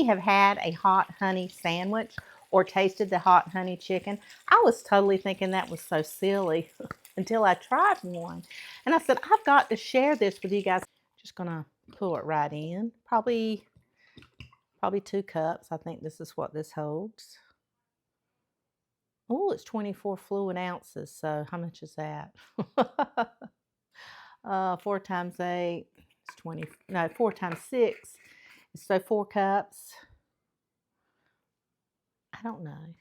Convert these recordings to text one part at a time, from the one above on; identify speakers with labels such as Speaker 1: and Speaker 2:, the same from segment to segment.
Speaker 1: Have had a hot honey sandwich or tasted the hot honey chicken. I was totally thinking that was so silly until I tried one. And I said, I've got to share this with you guys. Just gonna pour it right in. Probably 2 cups. I think this is what this holds. Oh, it's 24 fluid ounces. So how much is that? 4 times 8 is 20. No, 4 times 6. So 4 cups. I don't know.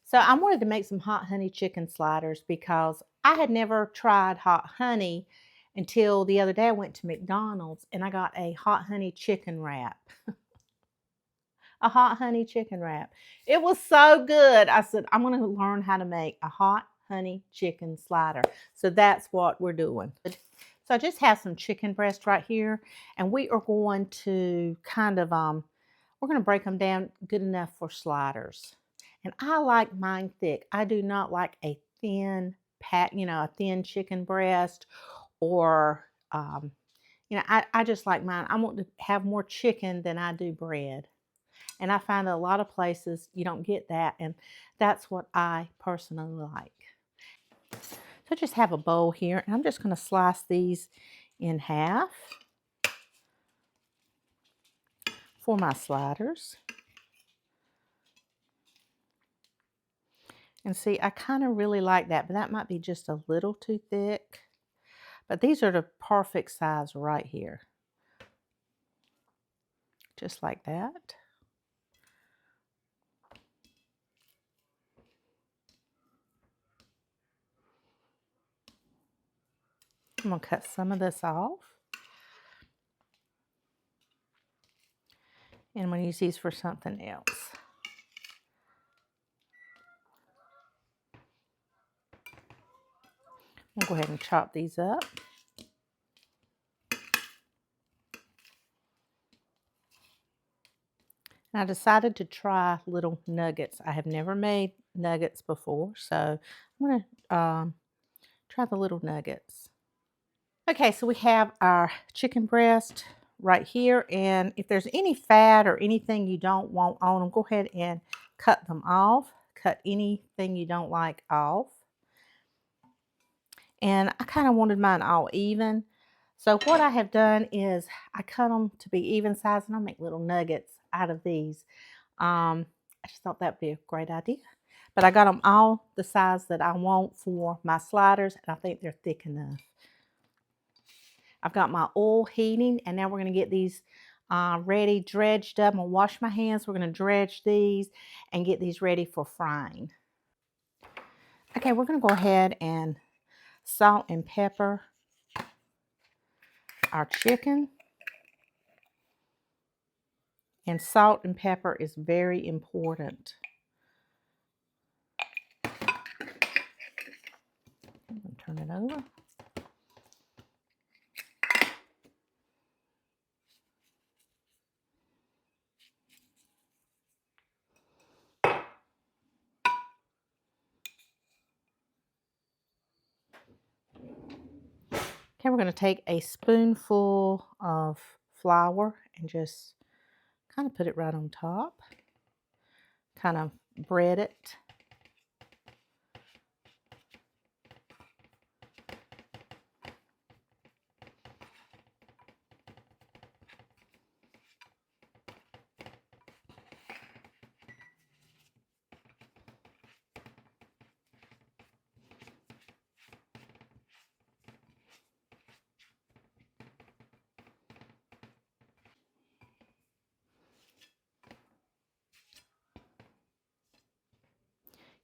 Speaker 1: So I wanted to make some hot honey chicken sliders because I had never tried hot honey until the other day I went to McDonald's and I got a hot honey chicken wrap. A hot honey chicken wrap. It was so good. I said, I'm going to learn how to make a hot honey chicken slider. So that's what we're doing. So I just have some chicken breast right here, and we are going to kind of, we're going to break them down good enough for sliders. And I like mine thick. I do not like a thin a thin chicken breast, or, I just like mine. I want to have more chicken than I do bread. And I find that a lot of places you don't get that, and that's what I personally like. So I just have a bowl here, and I'm just going to slice these in half for my sliders. And see, I kind of really like that, but that might be just a little too thick. But these are the perfect size right here. Just like that. I'm going to cut some of this off. And I'm going to use these for something else. I'm going to go ahead and chop these up. And I decided to try little nuggets. I have never made nuggets before, so I'm going to try the little nuggets. Okay, so we have our chicken breast right here, and if there's any fat or anything you don't want on them, go ahead and cut them off. Cut anything you don't like off. And I kind of wanted mine all even. So what I have done is I cut them to be even size, and I'll make little nuggets out of these. I just thought that would be a great idea. But I got them all the size that I want for my sliders, and I think they're thick enough. I've got my oil heating, and now we're going to get these ready, dredged up. I'm going to wash my hands. We're going to dredge these and get these ready for frying. Okay, we're going to go ahead and salt and pepper our chicken. And salt and pepper is very important. I'm going to turn it over. Okay, we're going to take a spoonful of flour and just kind of put it right on top. Kind of bread it.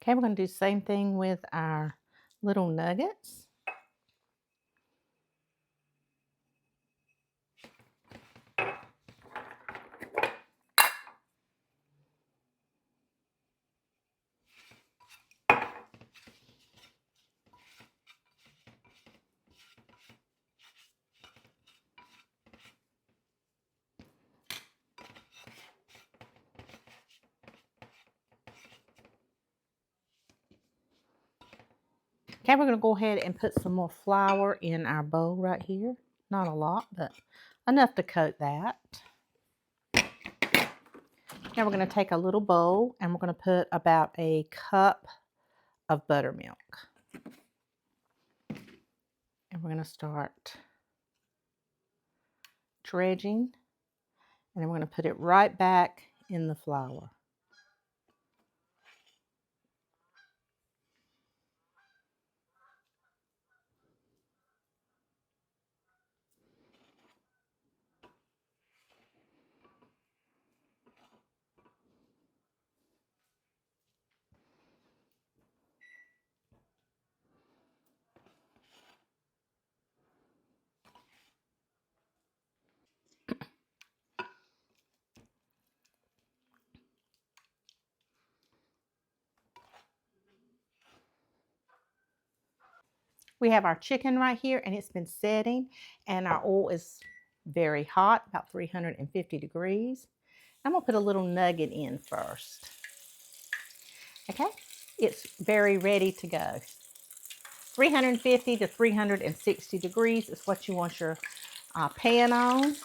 Speaker 1: Okay, we're going to do the same thing with our little nuggets. Okay, we're going to go ahead and put some more flour in our bowl right here. Not a lot, but enough to coat that. Now we're going to take a little bowl and we're going to put about a cup of buttermilk. And we're going to start dredging. And then we're going to put it right back in the flour. We have our chicken right here, and it's been setting, and our oil is very hot, about 350 degrees. I'm going to put a little nugget in first. Okay, it's very ready to go. 350 to 360 degrees is what you want your pan on.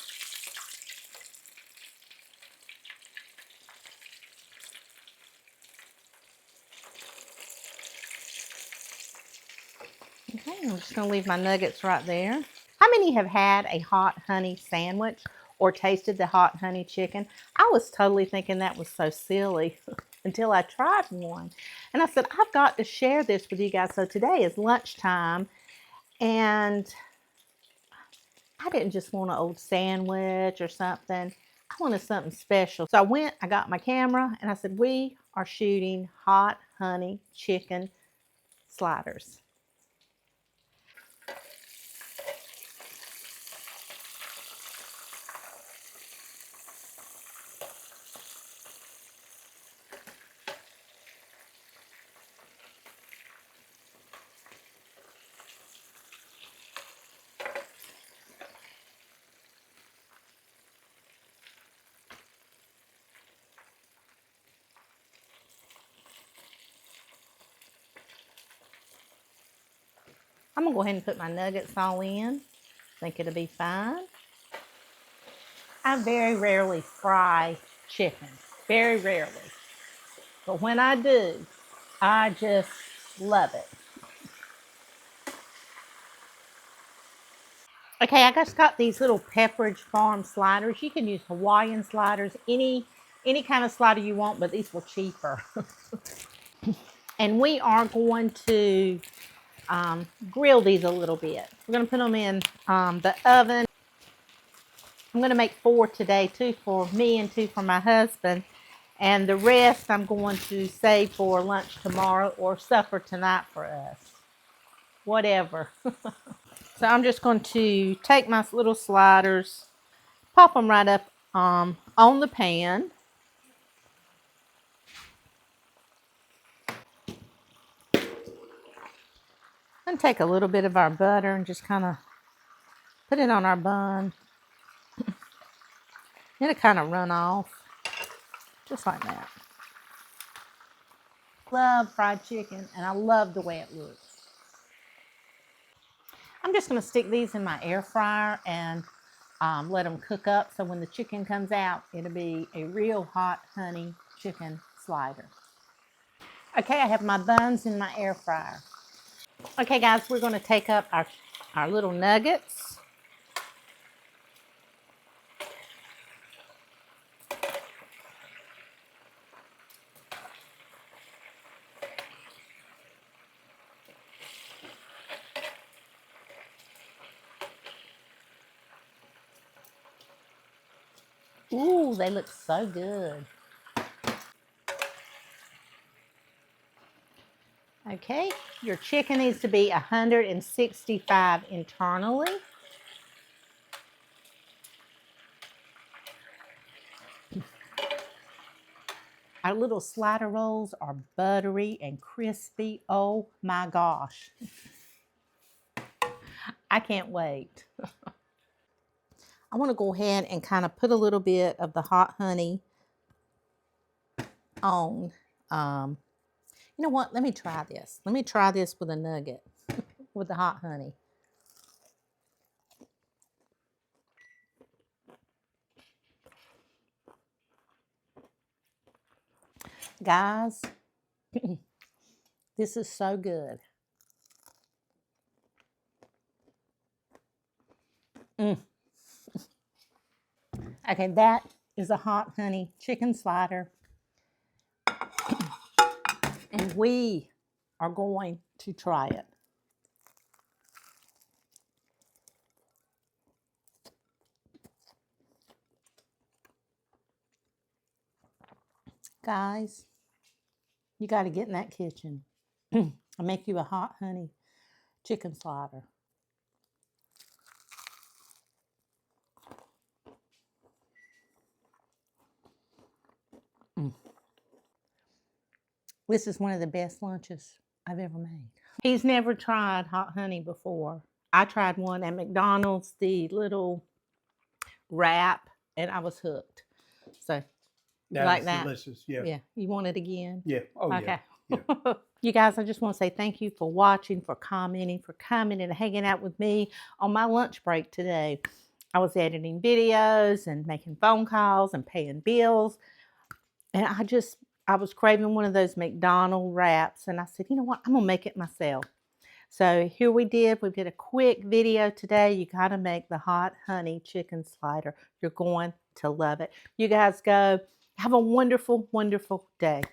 Speaker 1: Okay, I'm just going to leave my nuggets right there. How many have had a hot honey sandwich or tasted the hot honey chicken? I was totally thinking that was so silly until I tried one. And I said, I've got to share this with you guys. So today is lunchtime, and I didn't just want an old sandwich or something. I wanted something special. So I got my camera, and I said, we are shooting hot honey chicken sliders. I'm going to go ahead and put my nuggets all in. Think it'll be fine. I very rarely fry chicken. Very rarely. But when I do, I just love it. Okay, I just got these little Pepperidge Farm sliders. You can use Hawaiian sliders, any kind of slider you want, but these were cheaper. And we are going to grill these a little bit. We're going to put them in the oven. I'm going to make 4 today, 2 for me and 2 for my husband. And the rest I'm going to save for lunch tomorrow or supper tonight for us. Whatever. So I'm just going to take my little sliders, pop them right up on the pan. And take a little bit of our butter and just kind of put it on our bun. It'll kind of run off, just like that. Love fried chicken, and I love the way it looks. I'm just going to stick these in my air fryer and let them cook up, so when the chicken comes out, it'll be a real hot honey chicken slider. Okay, I have my buns in my air fryer. Okay, guys, we're going to take up our little nuggets. Ooh, they look so good. Okay, your chicken needs to be 165 internally. Our little slider rolls are buttery and crispy. Oh my gosh. I can't wait. I want to go ahead and kind of put a little bit of the hot honey on. You know what? Let me try this. Let me try this with a nugget with the hot honey. Guys, this is so good. Okay, that is a hot honey chicken slider. And we are going to try it. Guys, you got to get in that kitchen. I'll make you a hot honey chicken slider. This is one of the best lunches I've ever made. He's never tried hot honey before. I tried one at McDonald's, the little wrap, and I was hooked. So,
Speaker 2: That
Speaker 1: like
Speaker 2: is
Speaker 1: that?
Speaker 2: delicious. Yeah.
Speaker 1: Yeah. You want it again?
Speaker 2: Yeah. Oh,
Speaker 1: okay.
Speaker 2: Yeah.
Speaker 1: You guys, I just want to say thank you for watching, for commenting, for coming and hanging out with me on my lunch break today. I was editing videos and making phone calls and paying bills. And I was craving one of those McDonald's wraps. And I said, you know what? I'm going to make it myself. So here we did a quick video today. You got to make the hot honey chicken slider. You're going to love it. You guys go. Have a wonderful, wonderful day.